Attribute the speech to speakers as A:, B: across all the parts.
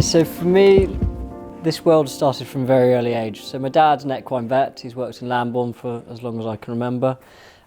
A: So for me, this world started from a very early age. So my dad's an equine vet, he's worked in Lambourne for as long as I can remember.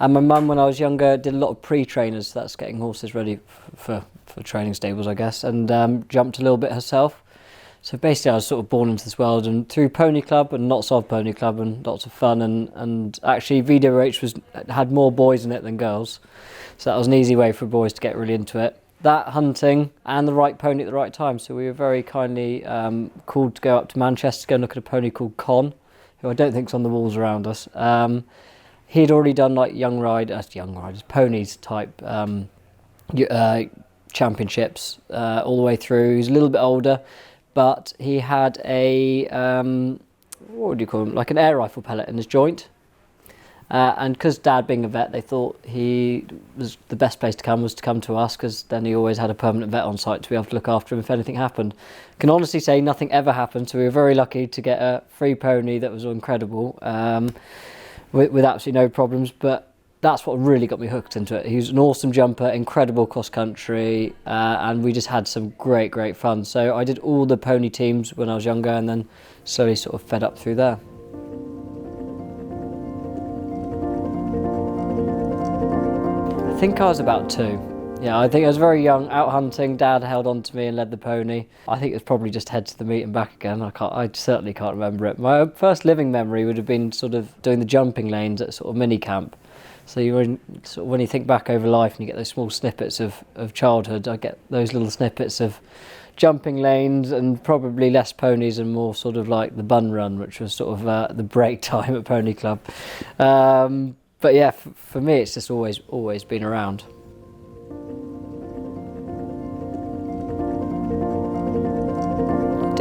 A: And my mum, when I was younger, did a lot of pre-trainers, so that's getting horses ready for training stables, I guess, and jumped a little bit herself. So basically I was sort of born into this world, and through Pony Club and lots of Pony Club and lots of fun, and actually VWH had more boys in it than girls. So that was an easy way for boys to get really into it. That, hunting, and the right pony at the right time. So we were very kindly called to go up to Manchester to go and look at a pony called Con, who I don't think's on the walls around us. He'd already done like young riders, ponies type championships all the way through. He's a little bit older, but he had a, what would you call him, like an air rifle pellet in his joint. And because Dad being a vet, they thought he was the best place to come was to come to us, because then he always had a permanent vet on site to be able to look after him if anything happened. Can honestly say nothing ever happened, so we were very lucky to get a free pony that was incredible, with absolutely no problems. But that's what really got me hooked into it. He was an awesome jumper, incredible cross country, and we just had some great fun. So I did all the pony teams when I was younger, and then slowly sort of fed up through there. I think I was about 2. Yeah, I think I was very young, out hunting. Dad held on to me and led the pony. I think it was probably just head to the meet and back again. I certainly can't remember it. My first living memory would have been sort of doing the jumping lanes at sort of mini camp. So when you think back over life and you get those small snippets of childhood, I get those little snippets of jumping lanes and probably less ponies and more sort of like the bun run, which was sort of the break time at Pony Club. But yeah, for me, it's just always been around.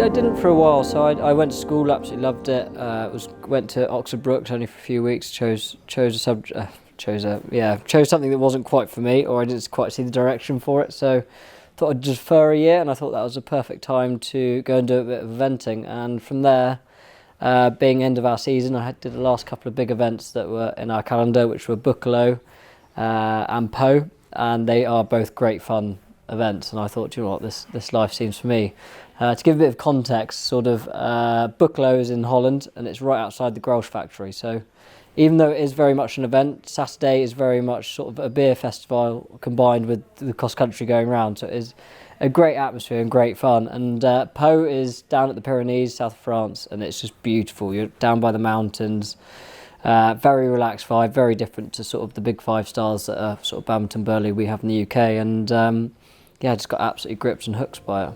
A: I didn't for a while, so I went to school, absolutely loved it. Went to Oxford Brookes only for a few weeks. Chose something that wasn't quite for me, or I didn't quite see the direction for it. So thought I'd defer a year, and I thought that was a perfect time to go and do a bit of eventing. And from there, being end of our season, I did the last couple of big events that were in our calendar, which were Buccalo and Po, and they are both great fun events. And I thought, you know what, this life seems for me. To give a bit of context, sort of Buccalo is in Holland, and it's right outside the Grolsch factory. So even though it is very much an event, Saturday is very much sort of a beer festival combined with the cross country going around. So it is a great atmosphere and great fun. And Po is down at the Pyrenees, south of France, and it's just beautiful. You're down by the mountains, very relaxed vibe, very different to sort of the big 5 stars that are sort of Badminton, Burley we have in the UK. And yeah, just got absolutely gripped and hooked by it.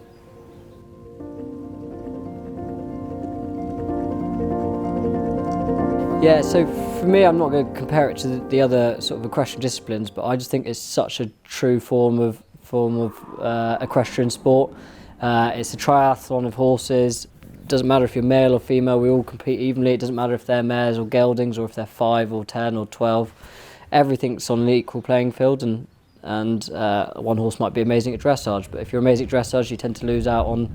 A: Yeah, so for me, I'm not going to compare it to the other sort of equestrian disciplines, but I just think it's such a true form of equestrian sport. It's a triathlon of horses. It doesn't matter if you're male or female, we all compete evenly. It doesn't matter if they're mares or geldings or if they're 5 or 10 or 12. Everything's on an equal playing field, and one horse might be amazing at dressage, but if you're amazing at dressage, you tend to lose out on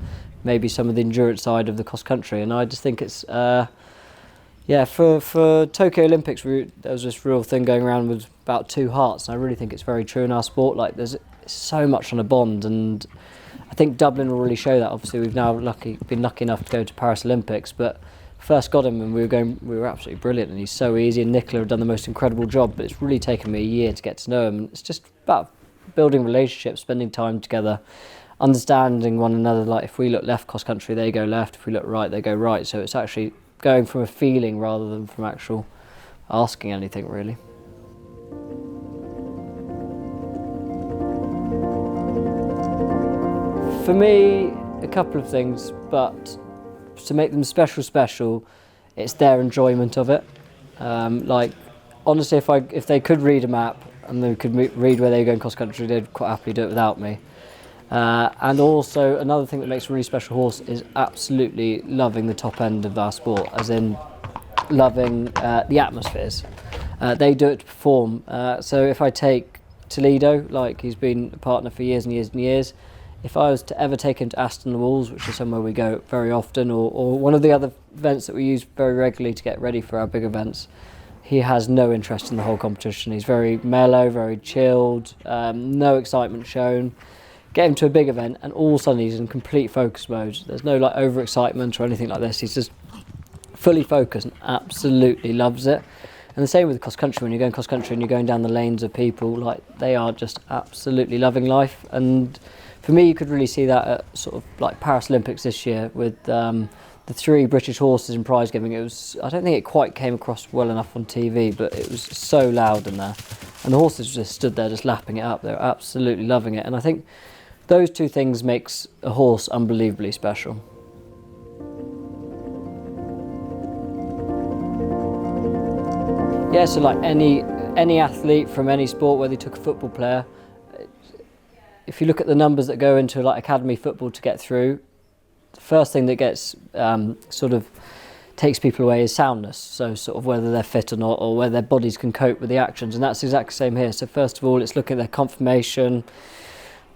A: maybe some of the endurance side of the cross country. And I just think it's yeah, for Tokyo Olympics, there was this real thing going around with about 2 hearts, and I really think it's very true in our sport. Like, there's so much on a bond, and I think Dublin will really show that. Obviously, we've now been lucky enough to go to Paris Olympics, but first got him and we were absolutely brilliant, and he's so easy, and Nicola have done the most incredible job, but it's really taken me a year to get to know him. And it's just about building relationships, spending time together, understanding one another. Like, if we look left cross country, they go left. If we look right, they go right. So it's actually going from a feeling rather than from actual asking anything, really. For me, a couple of things, but to make them special, it's their enjoyment of it. Like, honestly, if they could read a map and they could read where they go in cross country, they'd quite happily do it without me. And also, another thing that makes a really special horse is absolutely loving the top end of our sport, as in loving the atmospheres. They do it to perform. So if I take Toledo, like, he's been a partner for years and years and years, if I was to ever take him to Aston-le-Walls, which is somewhere we go very often, or one of the other events that we use very regularly to get ready for our big events, he has no interest in the whole competition. He's very mellow, very chilled, no excitement shown. Get him to a big event and all of a sudden he's in complete focus mode. There's no like overexcitement or anything like this. He's just fully focused and absolutely loves it. And the same with cross country. When you're going cross country and you're going down the lanes of people, like they are just absolutely loving life. And for me, you could really see that at sort of like Paris Olympics this year with the 3 British horses in prize giving. It was, I don't think it quite came across well enough on TV, but it was so loud in there. And the horses just stood there just lapping it up. They were absolutely loving it. And I think those 2 things makes a horse unbelievably special. Yeah, so like any athlete from any sport, whether you took a football player, if you look at the numbers that go into like academy football to get through, the first thing that gets sort of takes people away is soundness. So sort of whether they're fit or not, or whether their bodies can cope with the actions, and that's exactly the same here. So first of all, it's looking at their conformation.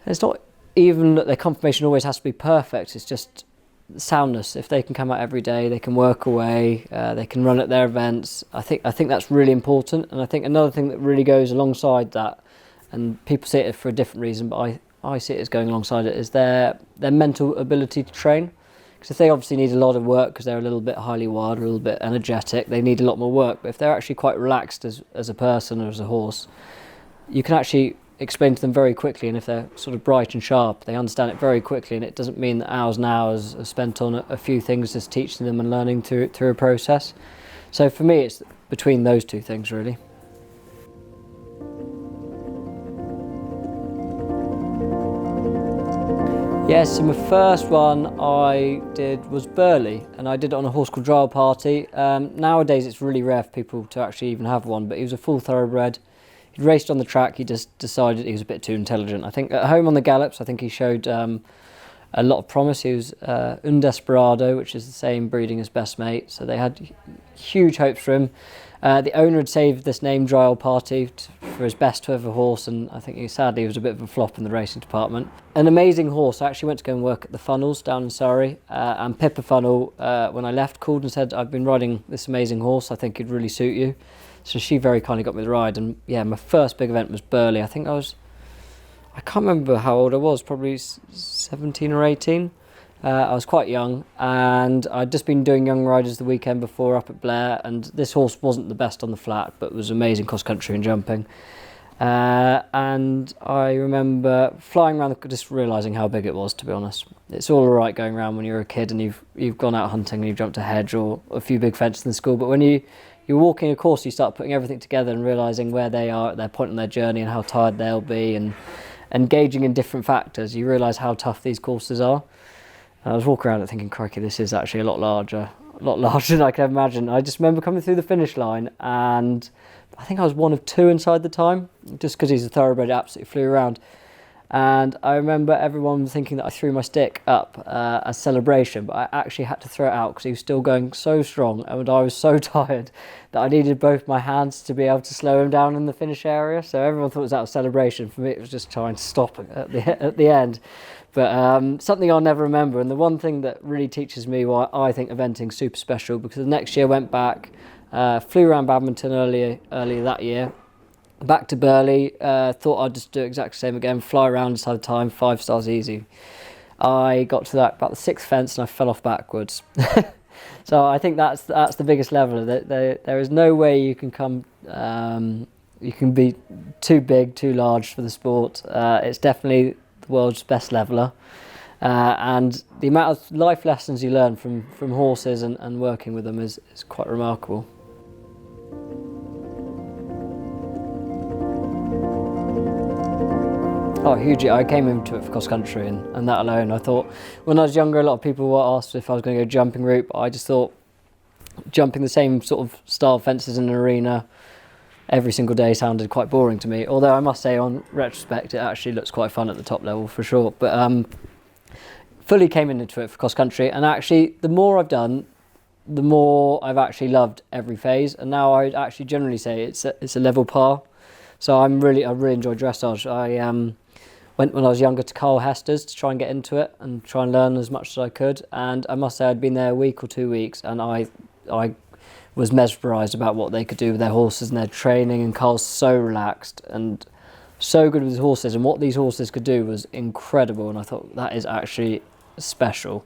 A: It's not even that their conformation always has to be perfect, it's just soundness. If they can come out every day, they can work away, they can run at their events. I think that's really important. And I think another thing that really goes alongside that, and people see it for a different reason, but I see it as going alongside it, is their mental ability to train. Because if they obviously need a lot of work because they're a little bit highly wired, a little bit energetic, they need a lot more work. But if they're actually quite relaxed as a person or as a horse, you can actually explain to them very quickly, and if they're sort of bright and sharp, they understand it very quickly, and it doesn't mean that hours and hours are spent on a few things, just teaching them and learning through a process. So for me, it's between those 2 things really. Yes, so my first one I did was Burley, and I did it on a horse called Trial Party. Nowadays it's really rare for people to actually even have one, but he was a full thoroughbred. He raced on the track, he just decided he was a bit too intelligent. I think at home on the gallops, I think he showed a lot of promise. He was un Desperado, which is the same breeding as Best Mate, so they had huge hopes for him. The owner had saved this name, Trial Party, for his best ever horse, and I think sadly he was a bit of a flop in the racing department. An amazing horse. I actually went to go and work at the Funnels down in Surrey, and Pippa Funnel, when I left, called and said, "I've been riding this amazing horse, I think he'd really suit you." So she very kindly got me the ride, and yeah, my first big event was Burley. I can't remember how old I was, probably 17 or 18. I was quite young, and I'd just been doing Young Riders the weekend before up at Blair, and this horse wasn't the best on the flat, but was amazing cross country and jumping. And I remember flying around, just realising how big it was, to be honest. It's all right going around when you're a kid and you've gone out hunting and you've jumped a hedge or a few big fences in school, but when you're walking a course, you start putting everything together and realising where they are at their point in their journey and how tired they'll be, and engaging in different factors, you realise how tough these courses are. And I was walking around and thinking, crikey, this is actually a lot larger than I can imagine. I just remember coming through the finish line, and I think I was 1 of 2 inside the time, just because he's a thoroughbred, absolutely flew around. And I remember everyone thinking that I threw my stick up as celebration, but I actually had to throw it out because he was still going so strong, and I was so tired that I needed both my hands to be able to slow him down in the finish area. So everyone thought it was out of celebration. For me, it was just trying to stop at the end. But something I'll never remember, and the one thing that really teaches me why I think eventing's super special, because the next year I went back, flew around Badminton earlier that year, back to Burley, thought I'd just do exactly the same again, fly around inside the time, 5 stars easy. I got to about the 6th fence and I fell off backwards. So I think that's the biggest leveler. There is no way you can come, you can be too big, too large for the sport. It's definitely the world's best leveler. And the amount of life lessons you learn from horses and working with them is quite remarkable. Oh, hugely. I came into it for cross country, and that alone, I thought, when I was younger, a lot of people were asked if I was going to go jumping route, but I just thought jumping the same sort of style fences in an arena every single day sounded quite boring to me. Although I must say, on retrospect, it actually looks quite fun at the top level for sure. But fully came into it for cross country, and actually, the more I've done, the more I've actually loved every phase. And now I'd actually generally say it's a level par. So I really enjoy dressage. I went when I was younger to Carl Hester's to try and get into it and try and learn as much as I could. And I must say I'd been there a week or 2 weeks, and I was mesmerised about what they could do with their horses and their training. And Carl's so relaxed, and so good with his horses, and what these horses could do was incredible, and I thought that is actually special.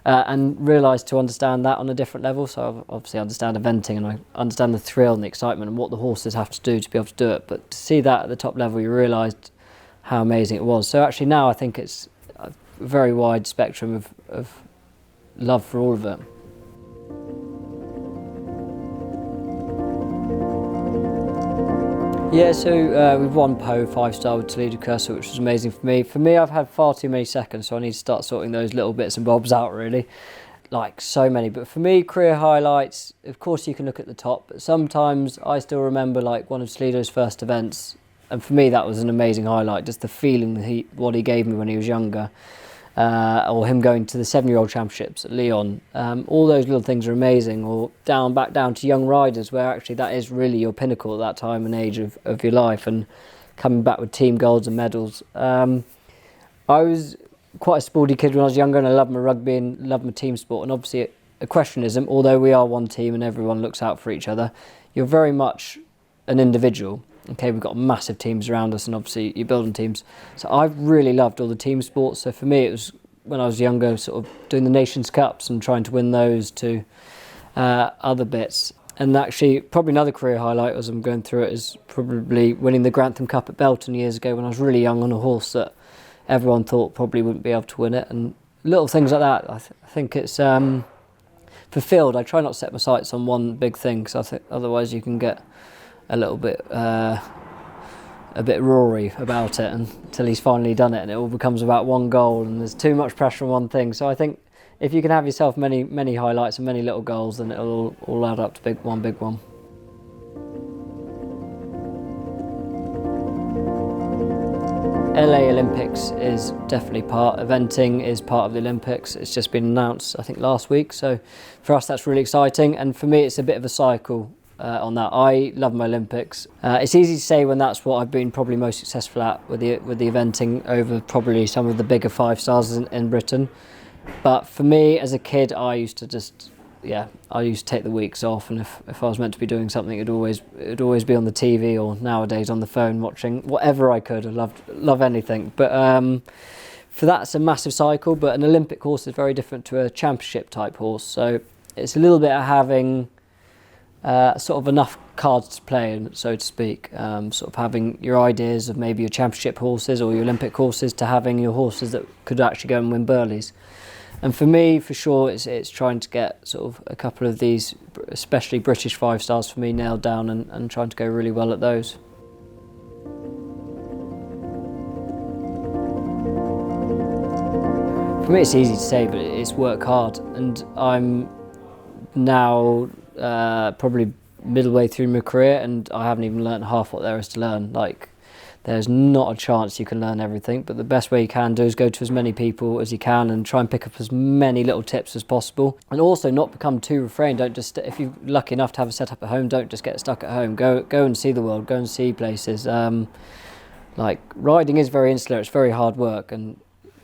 A: And realised to understand that on a different level. So I obviously understand eventing, and I understand the thrill and the excitement and what the horses have to do to be able to do it. But to see that at the top level, you realised how amazing it was. So actually now I think it's a very wide spectrum of love for all of it. Yeah, so we've won Po 5-star with Toledo Cursor, which was amazing for me. For me, I've had far too many seconds, so I need to start sorting those little bits and bobs out, really. Like, so many. But for me, career highlights, of course you can look at the top, but sometimes I still remember like one of Toledo's first events, and for me that was an amazing highlight, just the feeling that what he gave me when he was younger. Or him going to the 7-year-old championships at Lyon. All those little things are amazing. Or back down to young riders, where actually that is really your pinnacle at that time and age of your life, and coming back with team golds and medals. I was quite a sporty kid when I was younger, and I loved my rugby and loved my team sport. And obviously equestrianism, although we are one team and everyone looks out for each other, you're very much an individual. Okay, we've got massive teams around us, and obviously you're building teams. So I've really loved all the team sports. So for me, it was when I was younger, sort of doing the Nations Cups and trying to win those to other bits. And actually, probably another career highlight as I'm going through it is probably winning the Grantham Cup at Belton years ago when I was really young on a horse that everyone thought probably wouldn't be able to win it. And little things like that, I think it's fulfilled. I try not to set my sights on one big thing, because I think otherwise you can get a little bit Rory about it until he's finally done it, and it all becomes about one goal, and there's too much pressure on one thing. So I think if you can have yourself many highlights and many little goals, then it'll all add up to one big one. LA Olympics is definitely eventing is part of the Olympics. It's just been announced, I think, last week. So for us, that's really exciting. And for me, it's a bit of a cycle on that. I love my Olympics. It's easy to say when that's what I've been probably most successful at with the eventing over probably some of the bigger 5-stars in Britain. But for me, as a kid, I used to take the weeks off, and if I was meant to be doing something, it'd always be on the TV, or nowadays on the phone, watching whatever I could. I love anything. But for that, it's a massive cycle. But an Olympic horse is very different to a championship type horse. So it's a little bit of having sort of enough cards to play, so to speak. Sort of having your ideas of maybe your championship horses or your Olympic horses, to having your horses that could actually go and win Burleys. And for me, for sure, it's trying to get sort of a couple of these, especially British 5-stars for me, nailed down, and trying to go really well at those. For me, it's easy to say, but it's work hard, and I'm now probably middle way through my career, and I haven't even learnt half what there is to learn. Like, there's not a chance you can learn everything, but the best way you can do is go to as many people as you can and try and pick up as many little tips as possible, and also not become too refrained. Don't just, if you're lucky enough to have a setup at home, don't just get stuck at home. Go and see the world, go and see places. Like, riding is very insular, it's very hard work, and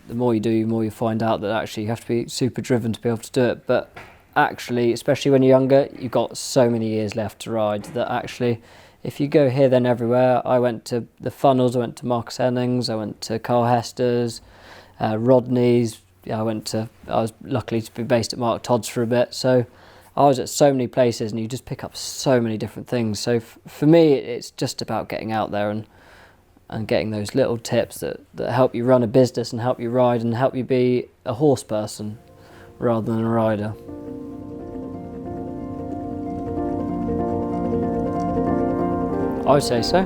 A: the more you do, the more you find out that actually you have to be super driven to be able to do it. But actually, especially when you're younger, you've got so many years left to ride that actually, if you go here, then everywhere. I went to the Funnels, I went to Marcus Ennings, I went to Carl Hester's, Rodney's. I was lucky to be based at Mark Todd's for a bit. So I was at so many places, and you just pick up so many different things. So for me, it's just about getting out there and getting those little tips that help you run a business and help you ride and help you be a horse person rather than a rider. I would say so.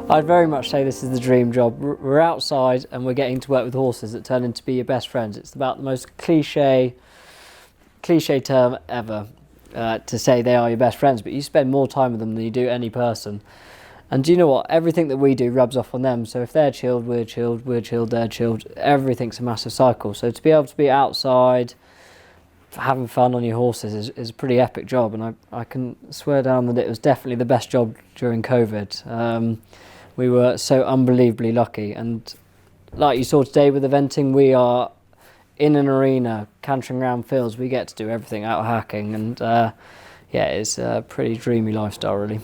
A: I'd very much say this is the dream job. We're outside and we're getting to work with horses that turn into be your best friends. It's about the most cliche term ever to say they are your best friends, but you spend more time with them than you do any person. And do you know what? Everything that we do rubs off on them. So if they're chilled, we're chilled, they're chilled. Everything's a massive cycle. So to be able to be outside, having fun on your horses is a pretty epic job, and I can swear down that it was definitely the best job during COVID. We were so unbelievably lucky, and like you saw today with eventing, we are in an arena, cantering around fields. We get to do everything out hacking, and yeah, it's a pretty dreamy lifestyle, really.